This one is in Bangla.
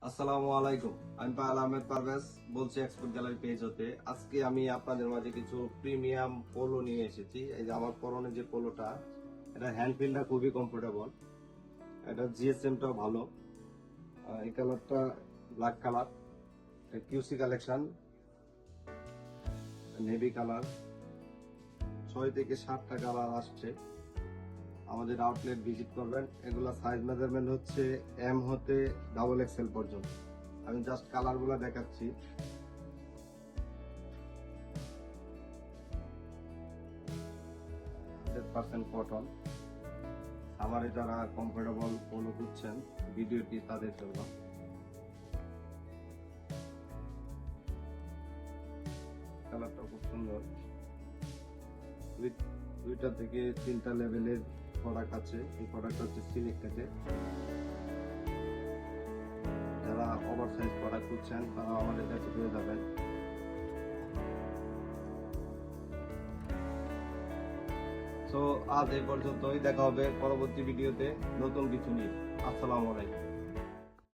আসসালামু আলাইকুম, আমি পায়েল আহমেদ পারভেজ বলছি এক্সপোর্ট গ্যালারি পেজ হতে। আজকে আমি আপনাদের মাঝে কিছু প্রিমিয়াম পোলো নিয়ে এসেছি। এই যে আমার পরনে যে পোলোটা, এটা হ্যান্ড ফিলটা খুবই কমফোর্টেবল, এটা জিএসএমটাও ভালো। এই কালারটা black colour, QC collection, navy colour, 6 থেকে 7টা কালার আসছে। আমাদের আউটলেট ভিজিট করবেন। এগুলা সাইজ মেজারমেন্ট হচ্ছে এম হতে ডাবল এক্সেল পর্যন্ত। আমি জাস্ট কালারগুলো দেখাচ্ছি। 100% কটন। আমারে যারা কমফোর্টেবল পোলো খুঁজছেন, ভিডিওটি তাদের জন্য। কালারটা খুব সুন্দর। দুইটা থেকে 3টা লেভেলের প্রোডাক্ট আছে। এই প্রোডাক্ট হচ্ছে সিলেক্ট থেকে। যারা ওভার সাইজ প্রোডাক্ট খুঁজছেন তারা আমাদের কাছে পেয়ে যাবেন। তো আজ এই পর্যন্তই, দেখা হবে পরবর্তী ভিডিওতে নতুন কিছু নিয়ে। আসসালামু আলাইকুম।